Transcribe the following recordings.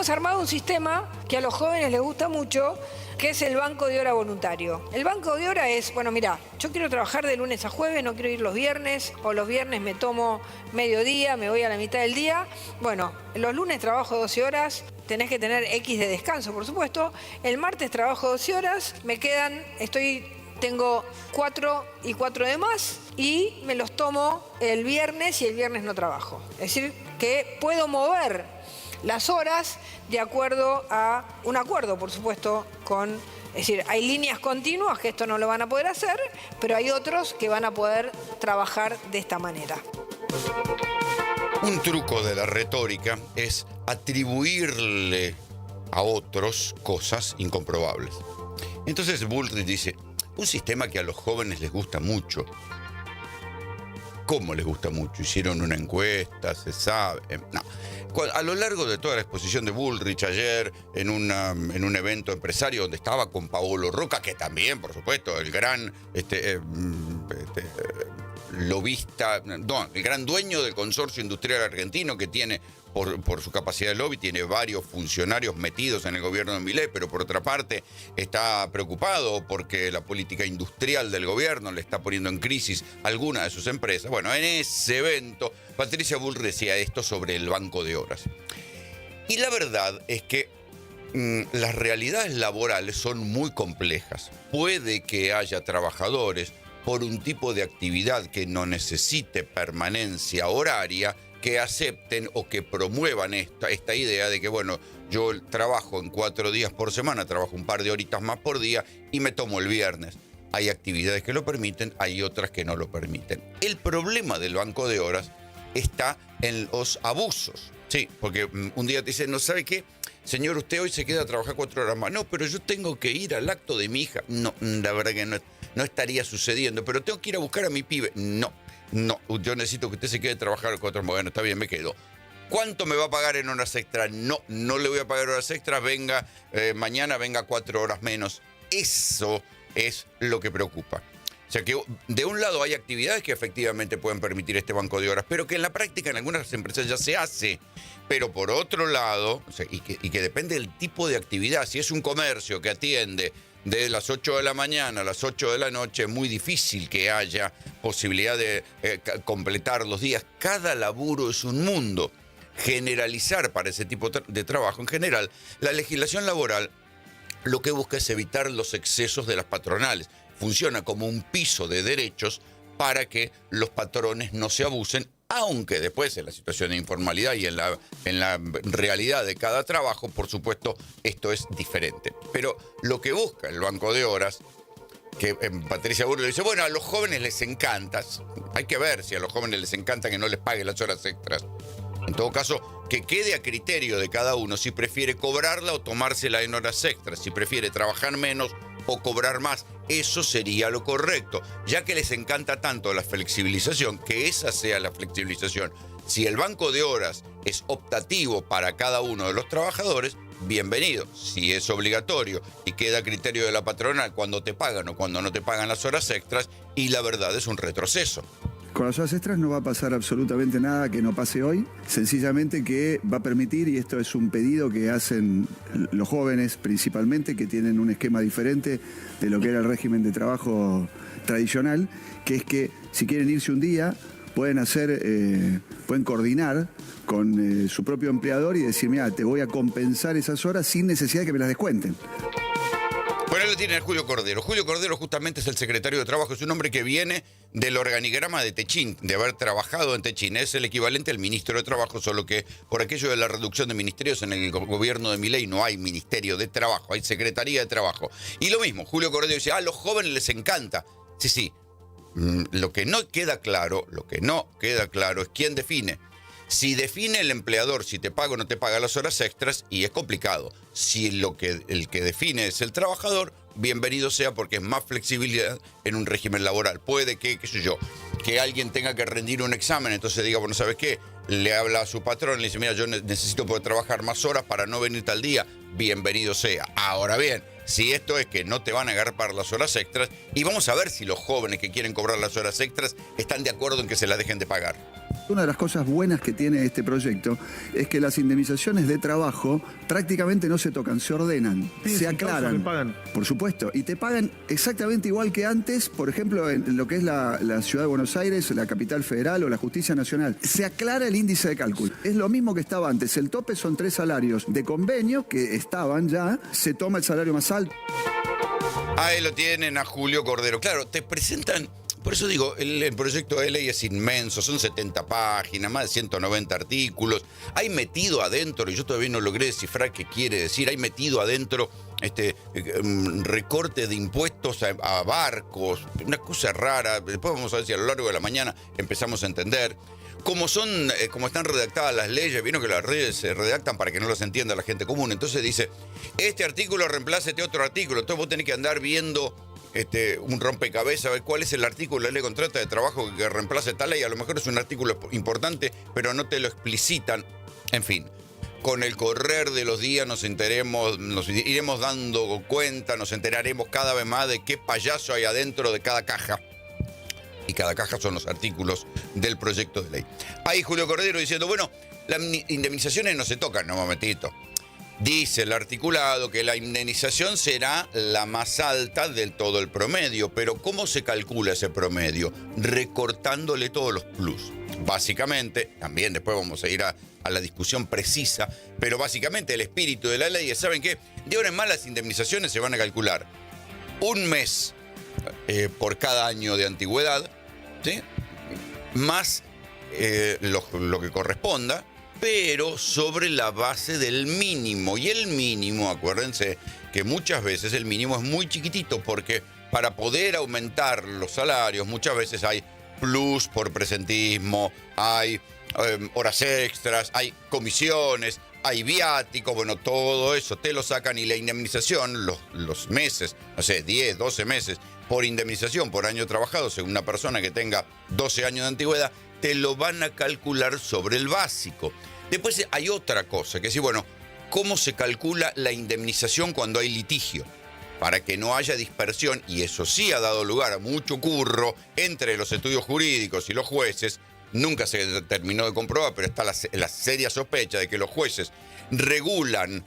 hemos armado un sistema que a los jóvenes les gusta mucho, que es el banco de hora voluntario. El banco de hora es, bueno, mira, yo quiero trabajar de lunes a jueves, no quiero ir los viernes, o los viernes me tomo mediodía, me voy a la mitad del día. Bueno, los lunes trabajo 12 horas, tenés que tener X de descanso, por supuesto. El martes trabajo 12 horas, me quedan, tengo 4 y 4 de más, y me los tomo el viernes y el viernes no trabajo. Es decir, que puedo mover las horas de acuerdo a un acuerdo, por supuesto, es decir, hay líneas continuas que esto no lo van a poder hacer, pero hay otros que van a poder trabajar de esta manera. Un truco de la retórica es atribuirle a otros cosas incomprobables. Entonces Bullrich dice, un sistema que a los jóvenes les gusta mucho. ¿Cómo les gusta mucho? Hicieron una encuesta, se sabe. No. A lo largo de toda la exposición de Bullrich ayer, en un evento empresario donde estaba con Paolo Rocca, que también, por supuesto, el gran lobista, no, el gran dueño del consorcio industrial argentino, que tiene, por su capacidad de lobby, tiene varios funcionarios metidos en el gobierno de Milei, pero por otra parte está preocupado porque la política industrial del gobierno le está poniendo en crisis alguna de sus empresas. Bueno, en ese evento, Patricia Bullrich decía esto sobre el banco de horas. Y la verdad es que las realidades laborales son muy complejas. Puede que haya trabajadores por un tipo de actividad que no necesite permanencia horaria, que acepten o que promuevan esta idea de que, bueno, yo trabajo en 4 días por semana, trabajo un par de horitas más por día y me tomo el viernes. Hay actividades que lo permiten, hay otras que no lo permiten. El problema del banco de horas está en los abusos. Sí, porque un día te dicen, ¿no sabe qué? Señor, usted hoy se queda a trabajar 4 horas más. No, pero yo tengo que ir al acto de mi hija. No, la verdad que no estaría sucediendo. Pero tengo que ir a buscar a mi pibe. No, yo necesito que usted se quede a trabajar 4 horas más. Bueno, está bien, me quedo. ¿Cuánto me va a pagar en horas extras? No le voy a pagar horas extras. Mañana venga 4 horas menos. Eso es lo que preocupa. O sea que de un lado hay actividades que efectivamente pueden permitir este banco de horas, pero que en la práctica en algunas empresas ya se hace. Pero por otro lado, o sea, y que depende del tipo de actividad, si es un comercio que atiende de las 8 de la mañana a las 8 de la noche, es muy difícil que haya posibilidad de completar los días. Cada laburo es un mundo. Generalizar para ese tipo de trabajo en general, la legislación laboral lo que busca es evitar los excesos de las patronales. Funciona como un piso de derechos para que los patrones no se abusen, aunque después en la situación de informalidad y en la realidad de cada trabajo, por supuesto, esto es diferente. Pero lo que busca el banco de horas, que Patricia Bullrich dice, bueno, a los jóvenes les encanta, hay que ver si a los jóvenes les encanta que no les paguen las horas extras. En todo caso, que quede a criterio de cada uno si prefiere cobrarla o tomársela en horas extras, si prefiere trabajar menos o cobrar más. Eso sería lo correcto, ya que les encanta tanto la flexibilización, que esa sea la flexibilización. Si el banco de horas es optativo para cada uno de los trabajadores, bienvenido. Si es obligatorio y queda a criterio de la patronal cuando te pagan o cuando no te pagan las horas extras, y la verdad es un retroceso. Con las horas extras no va a pasar absolutamente nada que no pase hoy, sencillamente que va a permitir, y esto es un pedido que hacen los jóvenes principalmente, que tienen un esquema diferente de lo que era el régimen de trabajo tradicional, que es que si quieren irse un día, pueden coordinar con su propio empleador y decir, mira, te voy a compensar esas horas sin necesidad de que me las descuenten. Bueno, ahí lo tiene Julio Cordero. Julio Cordero justamente es el secretario de Trabajo, es un hombre que viene del organigrama de Techín, de haber trabajado en Techín. Es el equivalente al ministro de Trabajo, solo que por aquello de la reducción de ministerios en el gobierno de Milei no hay ministerio de Trabajo, hay secretaría de Trabajo. Y lo mismo, Julio Cordero dice, a los jóvenes les encanta. Sí. Lo que no queda claro es quién define. Si define el empleador si te paga o no te paga las horas extras, y es complicado. Si el que define es el trabajador, bienvenido sea, porque es más flexibilidad en un régimen laboral. Puede que, que alguien tenga que rendir un examen, entonces diga, bueno, ¿sabes qué? Le habla a su patrón, le dice, mira, yo necesito poder trabajar más horas para no venir tal día, bienvenido sea. Ahora bien, si esto es que no te van a agarrar las horas extras, y vamos a ver si los jóvenes que quieren cobrar las horas extras están de acuerdo en que se las dejen de pagar. Una de las cosas buenas que tiene este proyecto es que las indemnizaciones de trabajo prácticamente no se tocan, se ordenan, Sí, se sin causa aclaran. te pagan. Por supuesto, y te pagan exactamente igual que antes, por ejemplo, en lo que es la Ciudad de Buenos Aires, la capital federal o la Justicia Nacional. Se aclara el índice de cálculo. Es lo mismo que estaba antes. El tope son 3 salarios de convenio que estaban ya, se toma el salario más alto. Ahí lo tienen a Julio Cordero. Claro, te presentan. Por eso digo, el proyecto de ley es inmenso, son 70 páginas, más de 190 artículos. Hay metido adentro, y yo todavía no logré descifrar qué quiere decir, hay metido adentro recorte de impuestos a barcos, una cosa rara. Después vamos a ver si a lo largo de la mañana empezamos a entender. Como están redactadas las leyes, vieron que las leyes se redactan para que no las entienda la gente común. Entonces dice, este artículo reemplaza este otro artículo. Entonces vos tenés que andar viendo un rompecabezas, a ver cuál es el artículo de la ley de contrato de trabajo que reemplace tal ley. A lo mejor es un artículo importante, pero no te lo explicitan. En fin, con el correr de los días nos iremos dando cuenta, nos enteraremos cada vez más de qué payaso hay adentro de cada caja. Y cada caja son los artículos del proyecto de ley. Ahí Julio Cordero diciendo, bueno, las indemnizaciones no se tocan, no, momentito. Dice el articulado que la indemnización será la más alta del todo el promedio, pero ¿cómo se calcula ese promedio? Recortándole todos los plus. Básicamente, también después vamos a ir a la discusión precisa, pero básicamente el espíritu de la ley es, ¿saben qué? De ahora en más las indemnizaciones se van a calcular un mes por cada año de antigüedad, ¿sí? Más lo que corresponda, pero sobre la base del mínimo. Y el mínimo, acuérdense que muchas veces el mínimo es muy chiquitito, porque para poder aumentar los salarios muchas veces hay plus por presentismo, hay horas extras, hay comisiones, hay viáticos, bueno, todo eso te lo sacan, y la indemnización, los meses, no sé, 10, 12 meses por indemnización por año trabajado, según una persona que tenga 12 años de antigüedad, te lo van a calcular sobre el básico. Después hay otra cosa, que es, bueno, ¿cómo se calcula la indemnización cuando hay litigio? Para que no haya dispersión, y eso sí ha dado lugar a mucho curro entre los estudios jurídicos y los jueces. Nunca se terminó de comprobar, pero está la seria sospecha de que los jueces regulan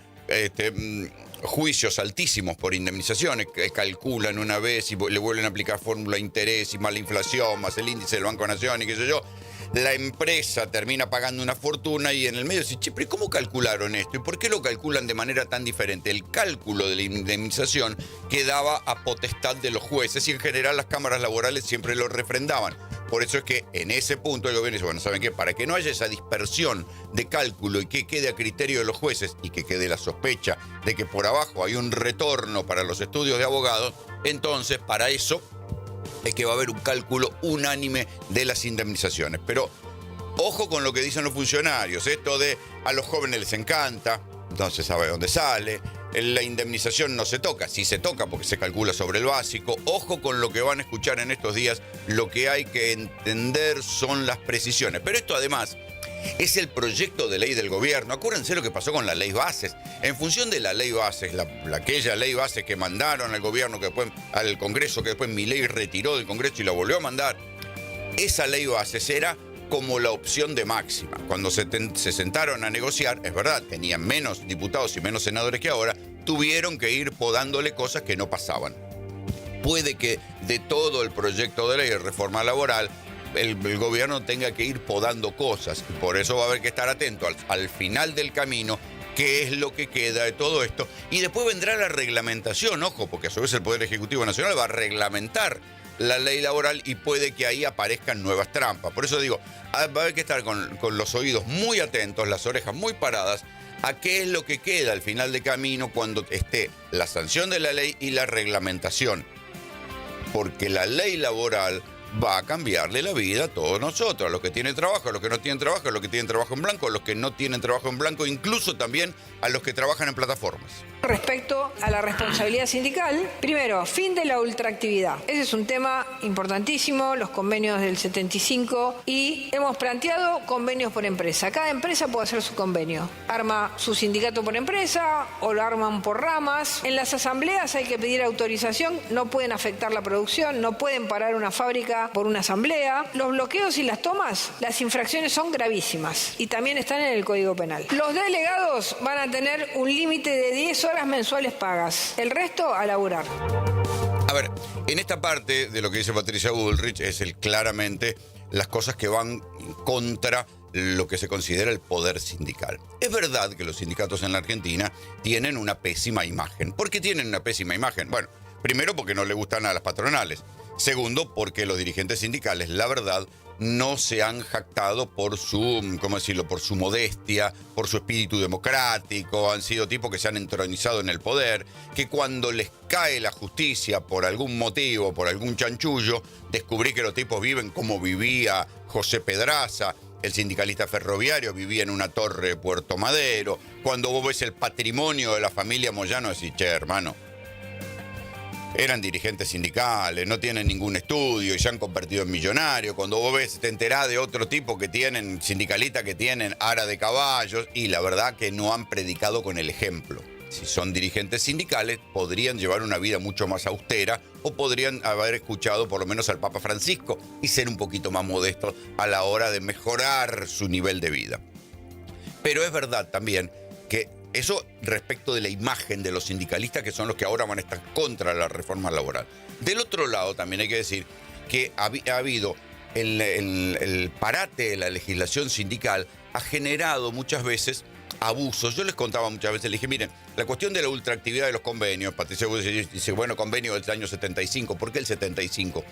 juicios altísimos por indemnizaciones, que calculan una vez y le vuelven a aplicar fórmula de interés y más la inflación, más el índice del Banco Nación y qué sé yo. La empresa termina pagando una fortuna y en el medio dice, che, pero ¿cómo calcularon esto? ¿Y por qué lo calculan de manera tan diferente? El cálculo de la indemnización quedaba a potestad de los jueces y en general las cámaras laborales siempre lo refrendaban. Por eso es que en ese punto el gobierno dice, bueno, ¿saben qué? Para que no haya esa dispersión de cálculo y que quede a criterio de los jueces y que quede la sospecha de que por abajo hay un retorno para los estudios de abogados, entonces para eso es que va a haber un cálculo unánime de las indemnizaciones. Pero ojo con lo que dicen los funcionarios, esto de a los jóvenes les encanta, no se sabe dónde sale, la indemnización no se toca, sí se toca porque se calcula sobre el básico. Ojo con lo que van a escuchar en estos días, lo que hay que entender son las precisiones. Pero esto además es el proyecto de ley del gobierno. Acuérdense lo que pasó con la ley bases. En función de la ley bases, aquella ley base que mandaron al gobierno, que después, al Congreso, que después Milei retiró del Congreso y la volvió a mandar, esa ley bases era como la opción de máxima. Cuando se sentaron a negociar, es verdad, tenían menos diputados y menos senadores que ahora, tuvieron que ir podándole cosas que no pasaban. Puede que de todo el proyecto de ley de reforma laboral, el gobierno tenga que ir podando cosas. Y por eso va a haber que estar atento al final del camino, qué es lo que queda de todo esto. Y después vendrá la reglamentación, ojo, porque a su vez el Poder Ejecutivo Nacional va a reglamentar la ley laboral y puede que ahí aparezcan nuevas trampas. Por eso digo, va a haber que estar con los oídos muy atentos, las orejas muy paradas, a qué es lo que queda al final del camino cuando esté la sanción de la ley y la reglamentación. Porque la ley laboral va a cambiarle la vida a todos nosotros, a los que tienen trabajo, a los que no tienen trabajo, a los que tienen trabajo en blanco, a los que no tienen trabajo en blanco, incluso también a los que trabajan en plataformas. Respecto a la responsabilidad sindical, primero, fin de la ultraactividad. Ese es un tema importantísimo, los convenios del 75, y hemos planteado convenios por empresa. Cada empresa puede hacer su convenio. Arma su sindicato por empresa o lo arman por ramas. En las asambleas hay que pedir autorización, no pueden afectar la producción, no pueden parar una fábrica pelea por una asamblea. Los bloqueos y las tomas, las infracciones son gravísimas y también están en el Código Penal. Los delegados van a tener un límite de 10 horas mensuales pagas. El resto a laburar. A ver, en esta parte de lo que dice Patricia Bullrich es claramente las cosas que van contra lo que se considera el poder sindical. Es verdad que los sindicatos en la Argentina tienen una pésima imagen. ¿Por qué tienen una pésima imagen? Bueno, primero porque no le gustan a las patronales. Segundo, porque los dirigentes sindicales, la verdad, no se han jactado por su, ¿cómo decirlo?, por su modestia, por su espíritu democrático. Han sido tipos que se han entronizado en el poder, que cuando les cae la justicia por algún motivo, por algún chanchullo, descubrí que los tipos viven como vivía José Pedraza, el sindicalista ferroviario, vivía en una torre de Puerto Madero. Cuando vos ves el patrimonio de la familia Moyano, decís, che, hermano, eran dirigentes sindicales, no tienen ningún estudio y se han convertido en millonarios. Cuando vos ves, te enterás de otro tipo que tienen, sindicalistas que tienen ara de caballos, y la verdad que no han predicado con el ejemplo. Si son dirigentes sindicales, podrían llevar una vida mucho más austera o podrían haber escuchado por lo menos al Papa Francisco y ser un poquito más modestos a la hora de mejorar su nivel de vida. Pero es verdad también que eso respecto de la imagen de los sindicalistas, que son los que ahora van a estar contra la reforma laboral. Del otro lado, también hay que decir que ha habido el parate de la legislación sindical, ha generado muchas veces abusos. Yo les contaba muchas veces, les dije, miren, la cuestión de la ultraactividad de los convenios, Patricia dice, bueno, convenio del año 75. ¿Por qué el 75?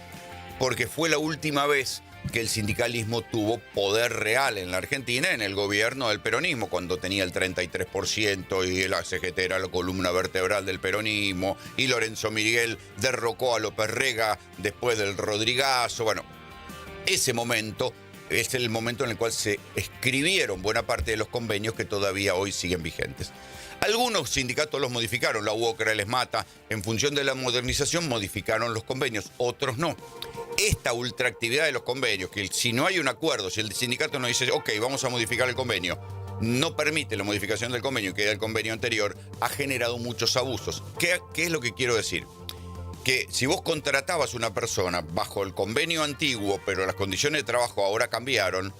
Porque fue la última vez que el sindicalismo tuvo poder real en la Argentina en el gobierno del peronismo, cuando tenía el 33% y la CGT era la columna vertebral del peronismo, y Lorenzo Miguel derrocó a López Rega después del Rodrigazo. Bueno, ese momento es el momento en el cual se escribieron buena parte de los convenios que todavía hoy siguen vigentes. Algunos sindicatos los modificaron, la UOCRA, el ESMATA, en función de la modernización modificaron los convenios, otros no. Esta ultraactividad de los convenios, que si no hay un acuerdo, si el sindicato no dice, ok, vamos a modificar el convenio, no permite la modificación del convenio y queda el convenio anterior, ha generado muchos abusos. ¿Qué es lo que quiero decir? Que si vos contratabas una persona bajo el convenio antiguo, pero las condiciones de trabajo ahora cambiaron,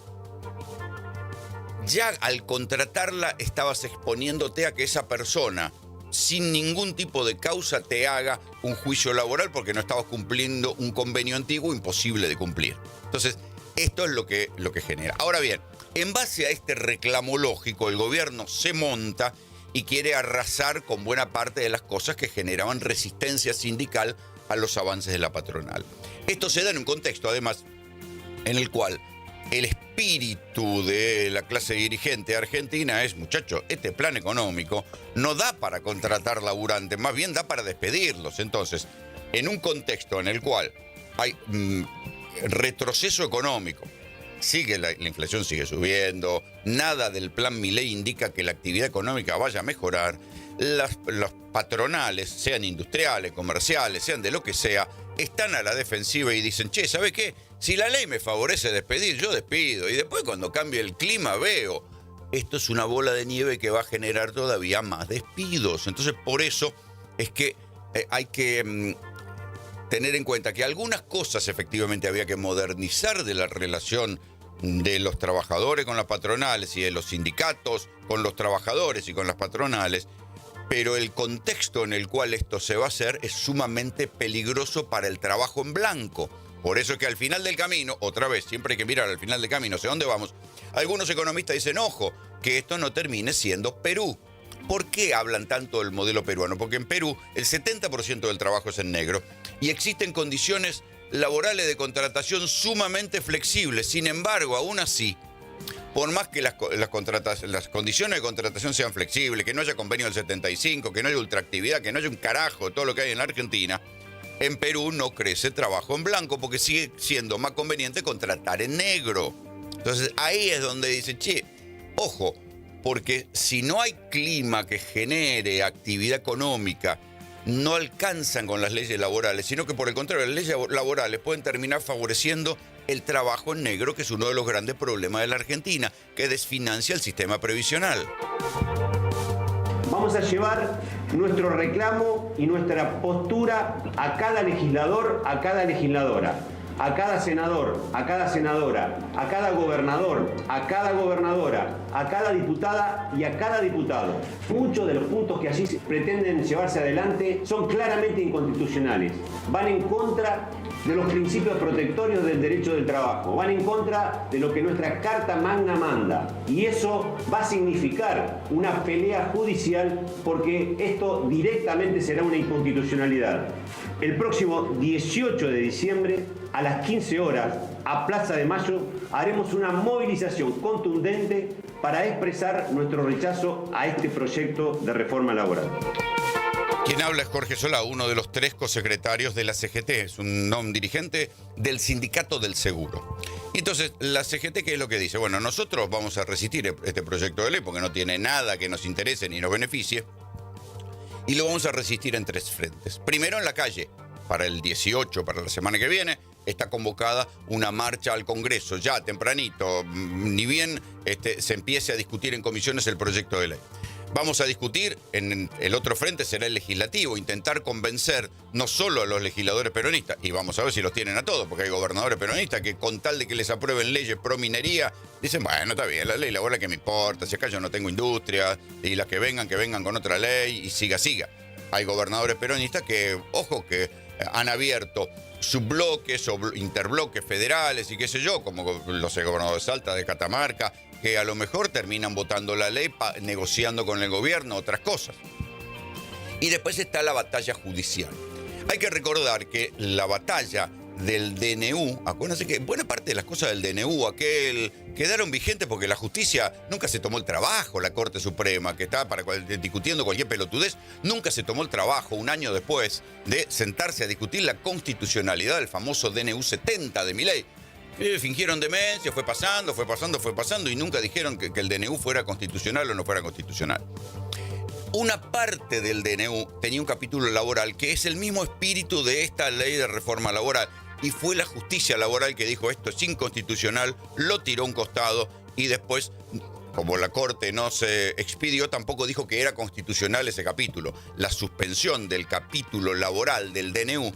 ya al contratarla estabas exponiéndote a que esa persona, sin ningún tipo de causa, te haga un juicio laboral porque no estabas cumpliendo un convenio antiguo imposible de cumplir. Entonces, esto es lo que genera. Ahora bien, en base a este reclamo lógico, el gobierno se monta y quiere arrasar con buena parte de las cosas que generaban resistencia sindical a los avances de la patronal. Esto se da en un contexto, además, en el cual el espíritu de la clase dirigente argentina es, muchachos, este plan económico no da para contratar laburantes, más bien da para despedirlos. Entonces, en un contexto en el cual hay retroceso económico, la inflación sigue subiendo, nada del plan Milei indica que la actividad económica vaya a mejorar, los patronales, sean industriales, comerciales, sean de lo que sea, están a la defensiva y dicen, che, ¿sabe qué? Si la ley me favorece despedir, yo despido. Y después cuando cambie el clima veo. Esto es una bola de nieve que va a generar todavía más despidos. Entonces, por eso es que hay que tener en cuenta que algunas cosas efectivamente había que modernizar de la relación de los trabajadores con las patronales y de los sindicatos con los trabajadores y con las patronales, pero el contexto en el cual esto se va a hacer es sumamente peligroso para el trabajo en blanco. Por eso es que al final del camino, otra vez, siempre hay que mirar al final del camino hacia dónde vamos, algunos economistas dicen, ojo, que esto no termine siendo Perú. ¿Por qué hablan tanto del modelo peruano? Porque en Perú el 70% del trabajo es en negro y existen condiciones laborales de contratación sumamente flexibles. Sin embargo, aún así, por más que las condiciones de contratación sean flexibles, que no haya convenio del 75, que no haya ultraactividad, que no haya un carajo de todo lo que hay en la Argentina, en Perú no crece trabajo en blanco porque sigue siendo más conveniente contratar en negro. Entonces ahí es donde dice, che, ojo, porque si no hay clima que genere actividad económica, no alcanzan con las leyes laborales, sino que por el contrario, las leyes laborales pueden terminar favoreciendo el trabajo en negro, que es uno de los grandes problemas de la Argentina, que desfinancia el sistema previsional. Vamos a llevar nuestro reclamo y nuestra postura a cada legislador, a cada legisladora. a cada senador, a cada senadora, a cada gobernador, a cada gobernadora, a cada diputada y a cada diputado. Muchos de los puntos que allí pretenden llevarse adelante son claramente inconstitucionales. Van en contra de los principios protectorios del derecho del trabajo, van en contra de lo que nuestra Carta Magna manda. Y eso va a significar una pelea judicial porque esto directamente será una inconstitucionalidad. El próximo 18 de diciembre, a las 15 horas, a Plaza de Mayo, haremos una movilización contundente para expresar nuestro rechazo a este proyecto de reforma laboral. Quien habla es Jorge Solá, uno de los 3 cosecretarios de la CGT, es un dirigente del Sindicato del Seguro. Y entonces, la CGT, ¿qué es lo que dice? Bueno, nosotros vamos a resistir este proyecto de ley porque no tiene nada que nos interese ni nos beneficie, y lo vamos a resistir en 3 frentes. Primero, en la calle, para el 18, para la semana que viene, está convocada una marcha al Congreso, ya tempranito, ni bien se empiece a discutir en comisiones el proyecto de ley. Vamos a discutir, en el otro frente será el legislativo, intentar convencer no solo a los legisladores peronistas, y vamos a ver si los tienen a todos, porque hay gobernadores peronistas que con tal de que les aprueben leyes pro minería, dicen, bueno, está bien, la ley laboral que me importa, si acá yo no tengo industria, y las que vengan con otra ley, y siga. Hay gobernadores peronistas que, ojo, que han abierto subbloques o interbloques federales y qué sé yo, como los gobernadores de Salta, de Catamarca, que a lo mejor terminan votando la ley, negociando con el gobierno otras cosas. Y después está la batalla judicial. Hay que recordar que la batalla del DNU, acuérdense que buena parte de las cosas del DNU, quedaron vigentes porque la justicia nunca se tomó el trabajo, la Corte Suprema, que está discutiendo cualquier pelotudez, nunca se tomó el trabajo un año después de sentarse a discutir la constitucionalidad del famoso DNU 70 de Milei. Fingieron demencia, fue pasando y nunca dijeron que el DNU fuera constitucional o no fuera constitucional. Una parte del DNU tenía un capítulo laboral que es el mismo espíritu de esta ley de reforma laboral, y fue la justicia laboral que dijo esto es inconstitucional, lo tiró a un costado y después, como la Corte no se expidió, tampoco dijo que era constitucional ese capítulo. La suspensión del capítulo laboral del DNU,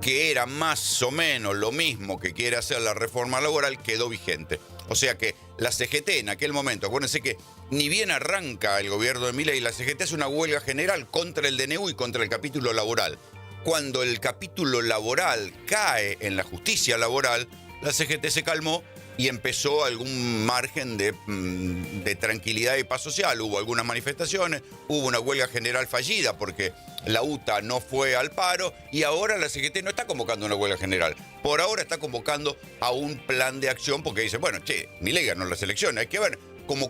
que era más o menos lo mismo que quiere hacer la reforma laboral, quedó vigente. O sea que la CGT en aquel momento, acuérdense que ni bien arranca el gobierno de Milei, la CGT hace una huelga general contra el DNU y contra el capítulo laboral. Cuando el capítulo laboral cae en la justicia laboral, la CGT se calmó y empezó algún margen de tranquilidad y paz social. Hubo algunas manifestaciones, hubo una huelga general fallida porque la UTA no fue al paro, y ahora la CGT no está convocando una huelga general. Por ahora está convocando a un plan de acción porque dice, bueno, Milei ganó las elecciones, hay que ver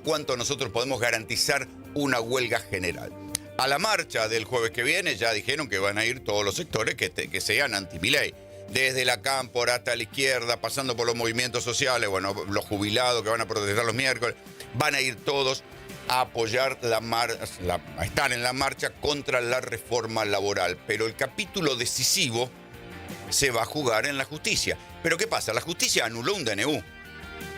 cuánto nosotros podemos garantizar una huelga general. A la marcha del jueves que viene ya dijeron que van a ir todos los sectores que sean anti-Milei. Desde la cámpora hasta la izquierda, pasando por los movimientos sociales, bueno, los jubilados que van a protestar los miércoles, van a ir todos a apoyar a estar en la marcha contra la reforma laboral. Pero el capítulo decisivo se va a jugar en la justicia. ¿Pero qué pasa? La justicia anuló un DNU,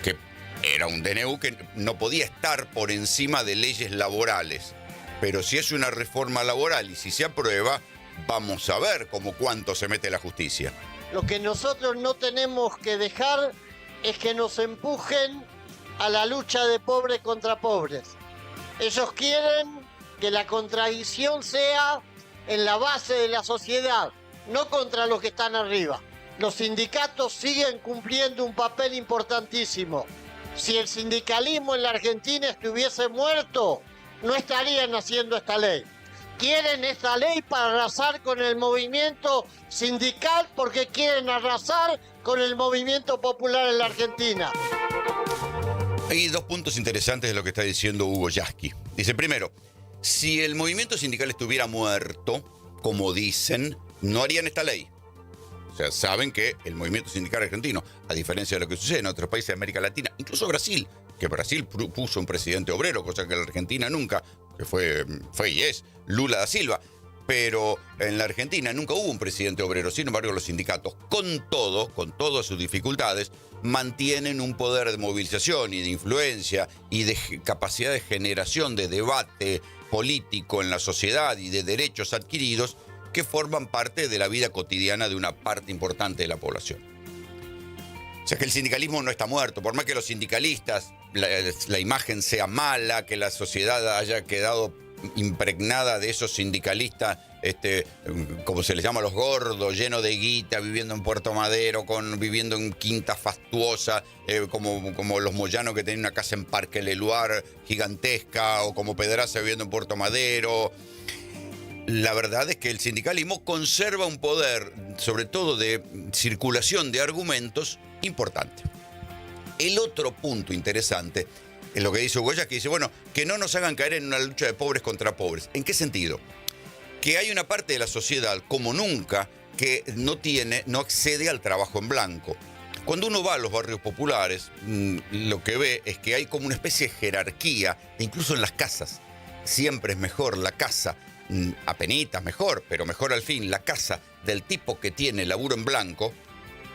que era un DNU que no podía estar por encima de leyes laborales. Pero si es una reforma laboral y si se aprueba, vamos a ver cuánto se mete la justicia. Lo que nosotros no tenemos que dejar es que nos empujen a la lucha de pobres contra pobres. Ellos quieren que la contradicción sea en la base de la sociedad, no contra los que están arriba. Los sindicatos siguen cumpliendo un papel importantísimo. Si el sindicalismo en la Argentina estuviese muerto, no estarían haciendo esta ley. Quieren esta ley para arrasar con el movimiento sindical porque quieren arrasar con el movimiento popular en la Argentina. Hay 2 puntos interesantes de lo que está diciendo Hugo Yasky. Dice, primero, si el movimiento sindical estuviera muerto, como dicen, no harían esta ley. O sea, saben que el movimiento sindical argentino, a diferencia de lo que sucede en otros países de América Latina, incluso Brasil, que Brasil puso un presidente obrero, cosa que la Argentina nunca, que fue y es Lula da Silva, pero en la Argentina nunca hubo un presidente obrero. Sin embargo, los sindicatos, con todas sus dificultades, mantienen un poder de movilización y de influencia y de capacidad de generación de debate político en la sociedad y de derechos adquiridos que forman parte de la vida cotidiana de una parte importante de la población. O sea que el sindicalismo no está muerto, por más que los sindicalistas, la imagen sea mala, que la sociedad haya quedado impregnada de esos sindicalistas, como se les llama a los gordos, llenos de guita, viviendo en Puerto Madero, viviendo en quinta fastuosa, como los moyanos que tienen una casa en Parque Leluar gigantesca, o como Pedraza viviendo en Puerto Madero. La verdad es que el sindicalismo conserva un poder, sobre todo de circulación de argumentos, importante. El otro punto interesante es lo que dice Goya, que dice, bueno, que no nos hagan caer en una lucha de pobres contra pobres. ¿En qué sentido? Que hay una parte de la sociedad, como nunca, que no accede al trabajo en blanco. Cuando uno va a los barrios populares, lo que ve es que hay como una especie de jerarquía, incluso en las casas. Siempre es mejor la casa, apenitas mejor, pero mejor al fin, la casa del tipo que tiene laburo en blanco.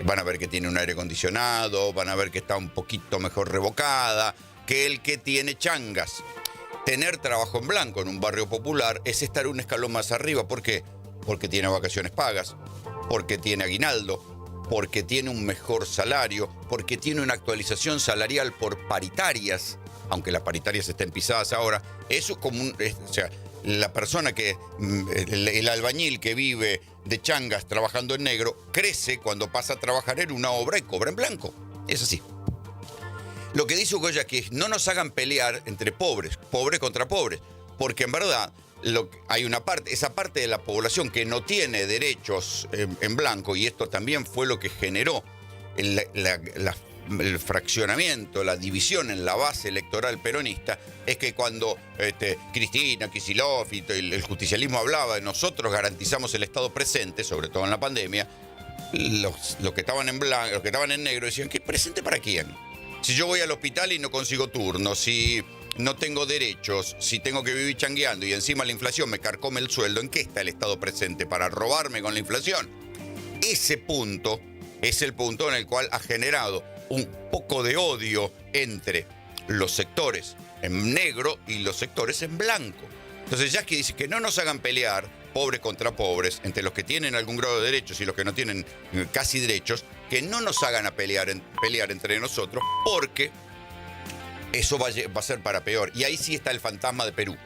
Van a ver que tiene un aire acondicionado, van a ver que está un poquito mejor revocada que el que tiene changas. Tener trabajo en blanco en un barrio popular es estar un escalón más arriba. ¿Por qué? Porque tiene vacaciones pagas, porque tiene aguinaldo, porque tiene un mejor salario, porque tiene una actualización salarial por paritarias, aunque las paritarias estén pisadas ahora. Eso es como o sea, la persona que, el albañil que vive de changas trabajando en negro, crece cuando pasa a trabajar en una obra y cobra en blanco. Es así. Lo que dice Goya que es no nos hagan pelear entre pobres contra pobres, porque en verdad hay esa parte de la población que no tiene derechos en blanco, y esto también fue lo que generó el fraccionamiento, la división en la base electoral peronista, es que cuando Cristina, Kicillof y el justicialismo hablaba de nosotros garantizamos el Estado presente, sobre todo en la pandemia, los que estaban en blanco, los que estaban en negro decían, ¿qué presente para quién? Si yo voy al hospital y no consigo turno, si no tengo derechos, si tengo que vivir changueando y encima la inflación me carcome el sueldo, ¿en qué está el Estado presente? ¿Para robarme con la inflación? Ese punto es el punto en el cual ha generado un poco de odio entre los sectores en negro y los sectores en blanco. Entonces Yasky dice que no nos hagan pelear pobres contra pobres, entre los que tienen algún grado de derechos y los que no tienen casi derechos, que no nos hagan a pelear entre nosotros, porque eso va a ser para peor. Y ahí sí está el fantasma de Perú.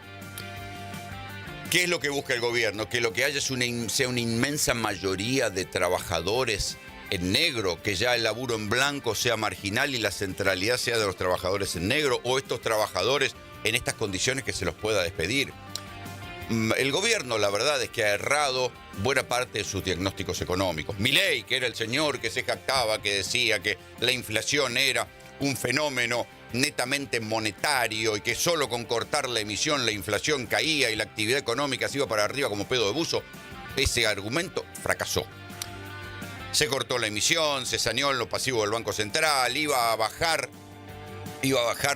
¿Qué es lo que busca el gobierno? Que lo que haya sea una inmensa mayoría de trabajadores en negro, que ya el laburo en blanco sea marginal y la centralidad sea de los trabajadores en negro, o estos trabajadores en estas condiciones que se los pueda despedir. El gobierno, la verdad es que ha errado buena parte de sus diagnósticos económicos. Milei, que era el señor que se jactaba, que decía que la inflación era un fenómeno netamente monetario y que solo con cortar la emisión la inflación caía y la actividad económica se iba para arriba como pedo de buzo, ese argumento fracasó. Se cortó la emisión, se saneó en los pasivos del Banco Central, iba a bajar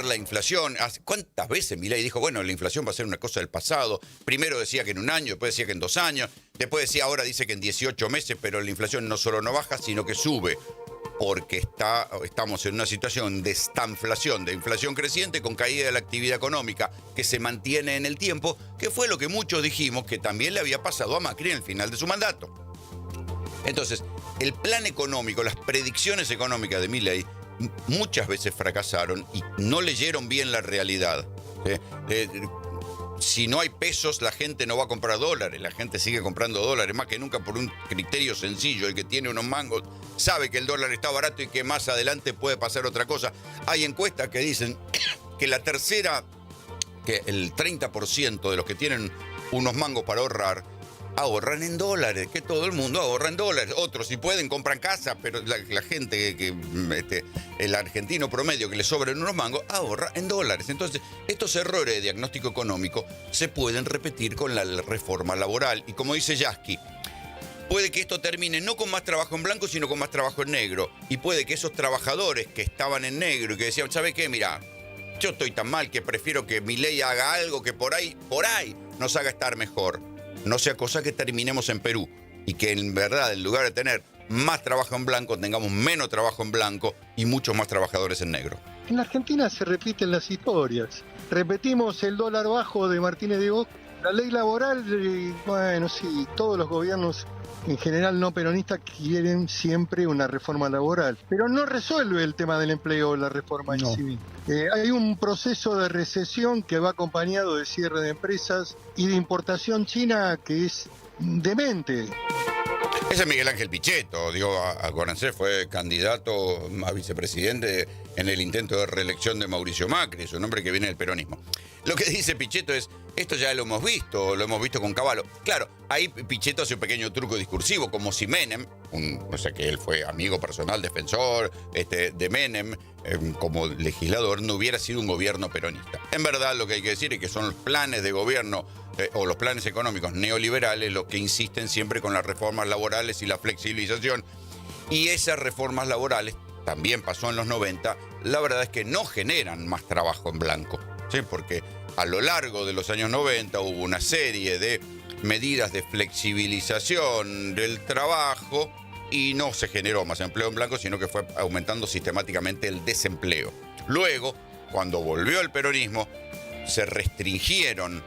la inflación. ¿Cuántas veces Milei dijo, bueno, la inflación va a ser una cosa del pasado? Primero decía que en un año, después decía que en 2 años, después decía, ahora dice que en 18 meses, pero la inflación no solo no baja, sino que sube, porque estamos en una situación de estanflación, de inflación creciente con caída de la actividad económica que se mantiene en el tiempo, que fue lo que muchos dijimos que también le había pasado a Macri en el final de su mandato. Entonces, el plan económico, las predicciones económicas de Milei muchas veces fracasaron y no leyeron bien la realidad. Si no hay pesos, la gente no va a comprar dólares. La gente sigue comprando dólares más que nunca por un criterio sencillo. El que tiene unos mangos sabe que el dólar está barato y que más adelante puede pasar otra cosa. Hay encuestas que dicen que que el 30% de los que tienen unos mangos para ahorran en dólares, que todo el mundo ahorra en dólares. Otros, si pueden, compran casa, pero la gente, el argentino promedio que le sobran unos mangos, ahorra en dólares. Entonces, estos errores de diagnóstico económico se pueden repetir con la reforma laboral. Y como dice Yasky, puede que esto termine no con más trabajo en blanco, sino con más trabajo en negro. Y puede que esos trabajadores que estaban en negro y que decían, ¿sabe qué? Mirá, yo estoy tan mal que prefiero que Milei haga algo que por ahí nos haga estar mejor. No sea cosa que terminemos en Perú y que en verdad, en lugar de tener más trabajo en blanco, tengamos menos trabajo en blanco y muchos más trabajadores en negro. En la Argentina se repiten las historias. Repetimos el dólar bajo de Martínez de Oz La ley laboral, bueno, sí, todos los gobiernos en general no peronistas quieren siempre una reforma laboral, pero no resuelve el tema del empleo la reforma en sí misma. Hay un proceso de recesión que va acompañado de cierre de empresas y de importación china que es demente. Ese es Miguel Ángel Pichetto, acuérdense, fue candidato a vicepresidente en el intento de reelección de Mauricio Macri, es un hombre que viene del peronismo. Lo que dice Pichetto es, esto ya lo hemos visto con Cavallo. Claro, ahí Pichetto hace un pequeño truco discursivo, como si Menem, que él fue amigo personal, defensor de Menem, como legislador, no hubiera sido un gobierno peronista. En verdad, lo que hay que decir es que son los planes de gobierno o los planes económicos neoliberales los que insisten siempre con las reformas laborales y la flexibilización. Y esas reformas laborales, también pasó en los 90, la verdad es que no generan más trabajo en blanco, ¿sí? Porque a lo largo de los años 90 hubo una serie de medidas de flexibilización del trabajo y no se generó más empleo en blanco, sino que fue aumentando sistemáticamente el desempleo. Luego, cuando volvió el peronismo, se restringieron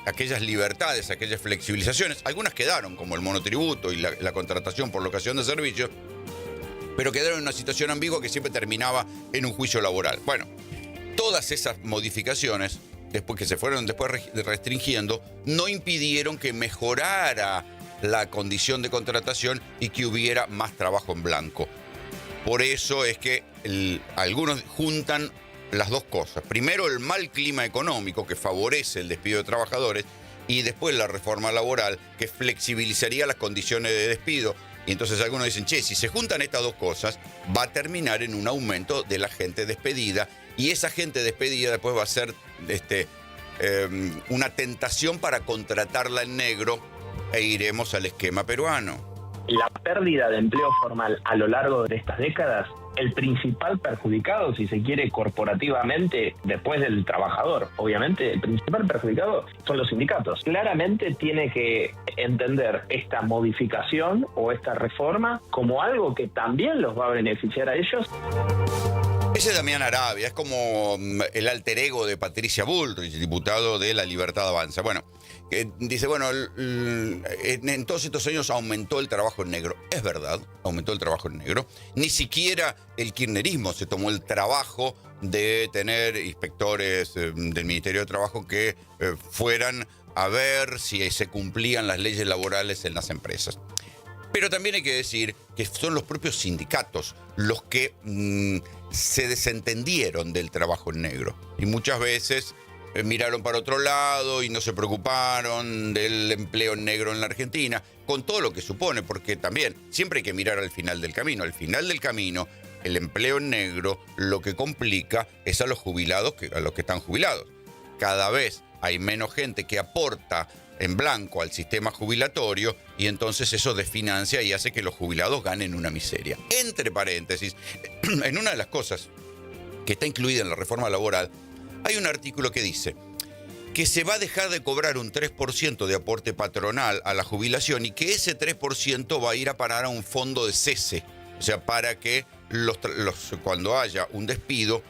aquellas libertades, aquellas flexibilizaciones. Algunas quedaron, como el monotributo y la contratación por locación de servicios, pero quedaron en una situación ambigua que siempre terminaba en un juicio laboral. Bueno, todas esas modificaciones, después que se fueron restringiendo, no impidieron que mejorara la condición de contratación y que hubiera más trabajo en blanco. Por eso es que algunos juntan las dos cosas. Primero, el mal clima económico que favorece el despido de trabajadores, y después la reforma laboral que flexibilizaría las condiciones de despido. Y entonces algunos dicen, si se juntan estas dos cosas, va a terminar en un aumento de la gente despedida, y esa gente despedida después va a ser una tentación para contratarla en negro, e iremos al esquema peruano. La pérdida de empleo formal a lo largo de estas décadas, el principal perjudicado, si se quiere, corporativamente, después del trabajador, obviamente, el principal perjudicado son los sindicatos. Claramente tiene que entender esta modificación o esta reforma como algo que también los va a beneficiar a ellos. Ese es Damián Arabia, es como el alter ego de Patricia Bullrich, diputado de La Libertad Avanza. Bueno, dice, en todos estos años aumentó el trabajo en negro. Es verdad, aumentó el trabajo en negro. Ni siquiera el kirchnerismo se tomó el trabajo de tener inspectores del Ministerio de Trabajo que fueran a ver si se cumplían las leyes laborales en las empresas. Pero también hay que decir que son los propios sindicatos los que se desentendieron del trabajo en negro. Y muchas veces miraron para otro lado y no se preocuparon del empleo en negro en la Argentina, con todo lo que supone, porque también siempre hay que mirar al final del camino. Al final del camino, el empleo en negro lo que complica es a los jubilados, a los que están jubilados. Cada vez hay menos gente que aporta en blanco al sistema jubilatorio, y entonces eso desfinancia y hace que los jubilados ganen una miseria. Entre paréntesis, en una de las cosas que está incluida en la reforma laboral, hay un artículo que dice que se va a dejar de cobrar un 3% de aporte patronal a la jubilación, y que ese 3% va a ir a parar a un fondo de cese. O sea, para que cuando haya un despido,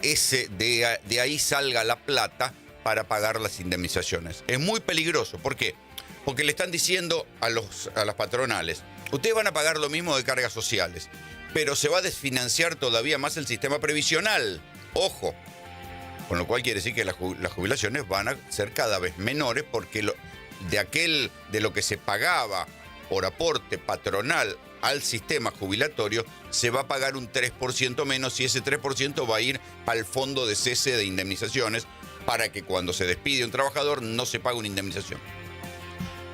de ahí salga la plata para pagar las indemnizaciones. Es muy peligroso. ¿Por qué? Porque le están diciendo a las patronales, ustedes van a pagar lo mismo de cargas sociales, pero se va a desfinanciar todavía más el sistema previsional. Ojo. Con lo cual quiere decir que las jubilaciones van a ser cada vez menores, porque de lo que se pagaba por aporte patronal al sistema jubilatorio, se va a pagar un 3% menos, y ese 3% va a ir al fondo de cese de indemnizaciones, para que cuando se despide un trabajador no se pague una indemnización.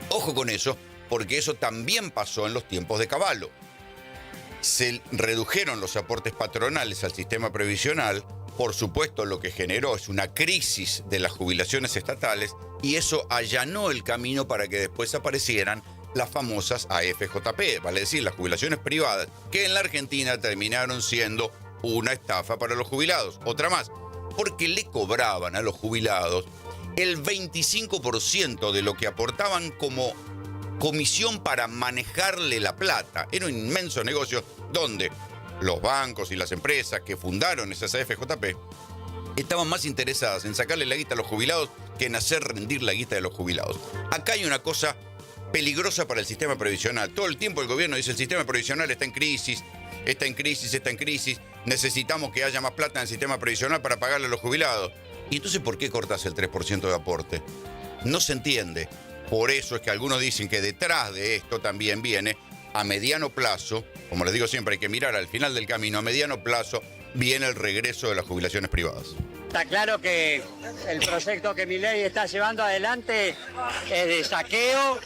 Ojo con eso, porque eso también pasó en los tiempos de Cavallo. Se redujeron los aportes patronales al sistema previsional. Por supuesto, lo que generó es una crisis de las jubilaciones estatales, y eso allanó el camino para que después aparecieran las famosas AFJP, vale decir, las jubilaciones privadas, que en la Argentina terminaron siendo una estafa para los jubilados. Otra más, porque le cobraban a los jubilados el 25% de lo que aportaban como comisión para manejarle la plata. Era un inmenso negocio donde los bancos y las empresas que fundaron esas AFJP estaban más interesadas en sacarle la guita a los jubilados que en hacer rendir la guita de los jubilados. Acá hay una cosa peligrosa para el sistema previsional. Todo el tiempo el gobierno dice el sistema previsional está en crisis, está en crisis, está en crisis, necesitamos que haya más plata en el sistema previsional para pagarle a los jubilados. ¿Y entonces por qué cortas el 3% de aporte? No se entiende. Por eso es que algunos dicen que detrás de esto también viene, a mediano plazo, como les digo siempre, hay que mirar al final del camino, a mediano plazo viene el regreso de las jubilaciones privadas. Está claro que el proyecto que Milei está llevando adelante es de saqueo,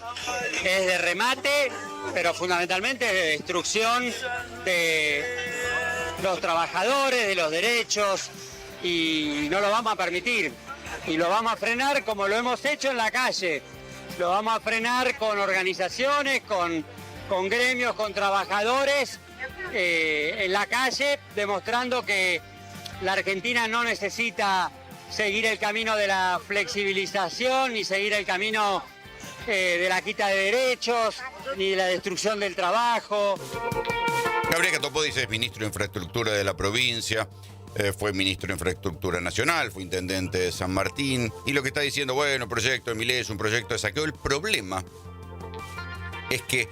es de remate, pero fundamentalmente es de destrucción de los trabajadores, de los derechos, y no lo vamos a permitir. Y lo vamos a frenar como lo hemos hecho en la calle. Lo vamos a frenar con organizaciones, con gremios, con trabajadores en la calle, demostrando que la Argentina no necesita seguir el camino de la flexibilización, ni seguir el camino de la quita de derechos, ni de la destrucción del trabajo. Gabriel Catopodis es ministro de Infraestructura de la provincia, fue ministro de Infraestructura Nacional, fue intendente de San Martín, y lo que está diciendo, bueno, el proyecto de Milei es un proyecto de saqueo. El problema es que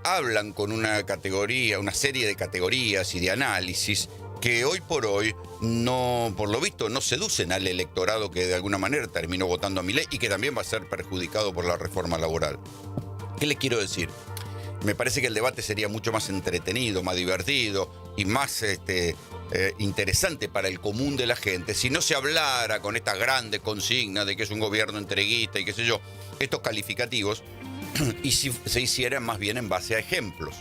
hablan con una categoría, una serie de categorías y de análisis que hoy por hoy, no, por lo visto, no seducen al electorado que de alguna manera terminó votando a Milei y que también va a ser perjudicado por la reforma laboral. ¿Qué les quiero decir? Me parece que el debate sería mucho más entretenido, más divertido y más interesante para el común de la gente si no se hablara con estas grandes consignas de que es un gobierno entreguista y qué sé yo, estos calificativos, y si se hiciera más bien en base a ejemplos.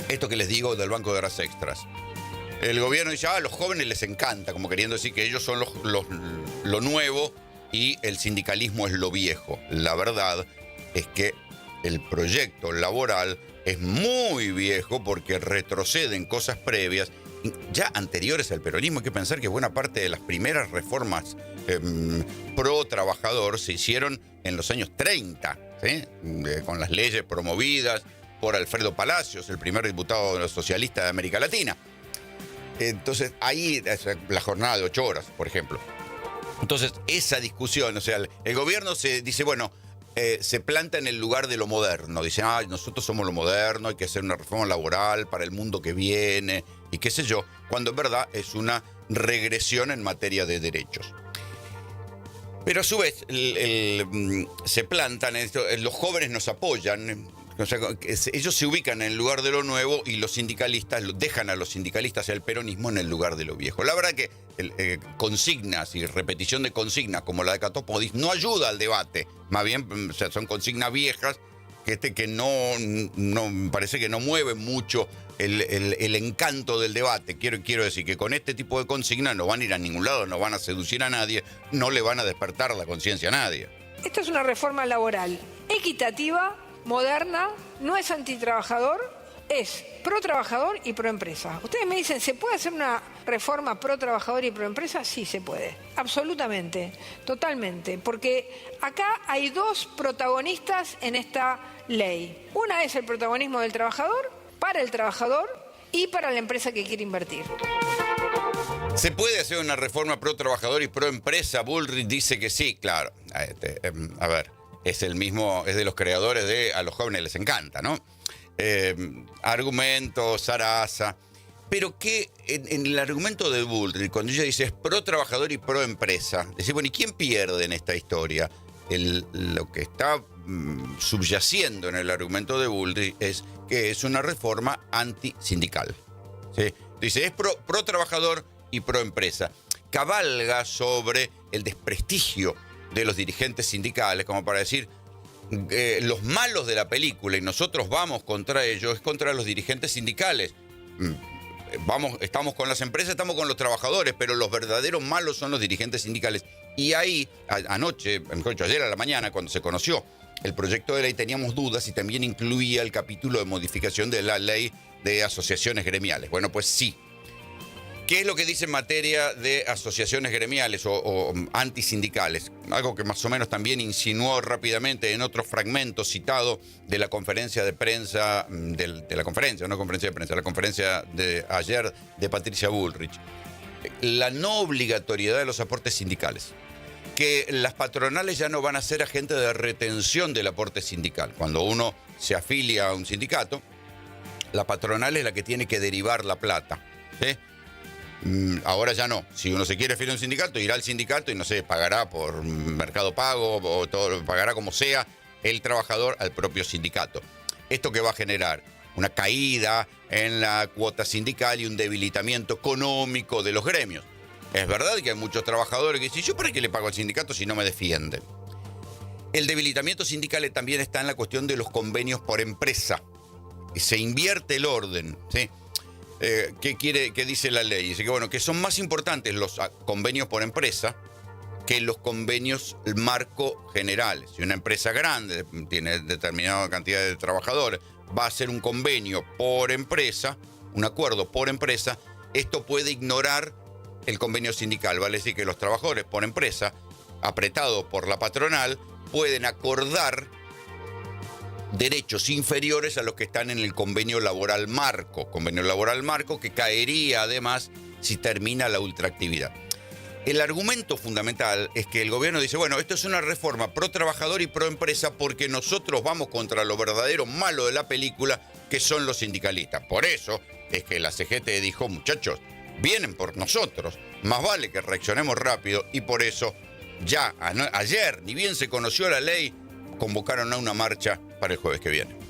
Esto que les digo del Banco de Horas Extras. El gobierno dice, a los jóvenes les encanta, como queriendo decir que ellos son lo nuevo y el sindicalismo es lo viejo. La verdad es que el proyecto laboral es muy viejo porque retrocede en cosas previas, ya anteriores al peronismo. Hay que pensar que buena parte de las primeras reformas pro trabajador se hicieron en los años 30, ¿sí? Con las leyes promovidas por Alfredo Palacios, el primer diputado socialista de América Latina. Entonces, ahí la jornada de 8 horas, por ejemplo. Entonces, esa discusión, o sea, el gobierno se dice, bueno, se planta en el lugar de lo moderno. Dice, nosotros somos lo moderno, hay que hacer una reforma laboral para el mundo que viene, y qué sé yo, cuando en verdad es una regresión en materia de derechos. Pero a su vez, se plantan, los jóvenes nos apoyan. O sea, ellos se ubican en el lugar de lo nuevo y los sindicalistas dejan a los sindicalistas y al peronismo en el lugar de lo viejo. La verdad que consignas y repetición de consignas como la de Catopodis no ayuda al debate. Más bien, o sea, son consignas viejas que no parece que no mueven mucho el encanto del debate. Quiero decir que con este tipo de consignas no van a ir a ningún lado, no van a seducir a nadie, no le van a despertar la conciencia a nadie. Esto es una reforma laboral equitativa, moderna, no es antitrabajador, es pro trabajador y pro empresa. Ustedes me dicen, ¿se puede hacer una reforma pro trabajador y pro empresa? Sí, se puede. Absolutamente, totalmente. Porque acá hay dos protagonistas en esta ley. Una es el protagonismo del trabajador, para el trabajador y para la empresa que quiere invertir. ¿Se puede hacer una reforma pro trabajador y pro empresa? Bullrich dice que sí, claro. A ver. Es el mismo, es de los creadores de A los jóvenes les encanta, ¿no? Argumentos, zaraza. Pero que en el argumento de Bullrich, cuando ella dice es pro trabajador y pro empresa, dice, bueno, ¿y quién pierde en esta historia? Lo que está subyaciendo en el argumento de Bullrich es que es una reforma antisindical, ¿sí? Dice, es pro trabajador y pro empresa. Cabalga sobre el desprestigio de los dirigentes sindicales, como para decir, los malos de la película y nosotros vamos contra ellos, es contra los dirigentes sindicales. Estamos con las empresas, estamos con los trabajadores, pero los verdaderos malos son los dirigentes sindicales. Y ahí, ayer a la mañana, cuando se conoció el proyecto de ley, teníamos dudas y también incluía el capítulo de modificación de la ley de asociaciones gremiales. Bueno, pues sí. ¿Qué es lo que dice en materia de asociaciones gremiales o antisindicales? Algo que más o menos también insinuó rápidamente en otro fragmento citado de la conferencia de prensa, la conferencia de ayer de Patricia Bullrich. La no obligatoriedad de los aportes sindicales. que las patronales ya no van a ser agentes de retención del aporte sindical. Cuando uno se afilia a un sindicato, la patronal es la que tiene que derivar la plata, ¿sí? Ahora ya no. Si uno se quiere afiliar a un sindicato, irá al sindicato y no sé, pagará por Mercado Pago o todo, pagará como sea el trabajador al propio sindicato. ¿Esto qué va a generar? Una caída en la cuota sindical y un debilitamiento económico de los gremios. Es verdad que hay muchos trabajadores que dicen, ¿yo para qué le pago al sindicato si no me defienden? El debilitamiento sindical también está en la cuestión de los convenios por empresa. Se invierte el orden, ¿sí? ¿Qué dice la ley? Dice que, bueno, que son más importantes los convenios por empresa que los convenios marco generales. Si una empresa grande tiene determinada cantidad de trabajadores, va a hacer un convenio por empresa, un acuerdo por empresa, esto puede ignorar el convenio sindical. Vale decir que los trabajadores por empresa, apretados por la patronal, pueden acordar derechos inferiores a los que están en el convenio laboral marco que caería además si termina la ultraactividad. El argumento fundamental es que el gobierno dice, bueno, esto es una reforma pro trabajador y pro empresa porque nosotros vamos contra lo verdadero malo de la película, que son los sindicalistas. Por eso es que la CGT dijo, muchachos, vienen por nosotros, más vale que reaccionemos rápido, y por eso ya ayer, ni bien se conoció la ley, convocaron a una marcha para el jueves que viene.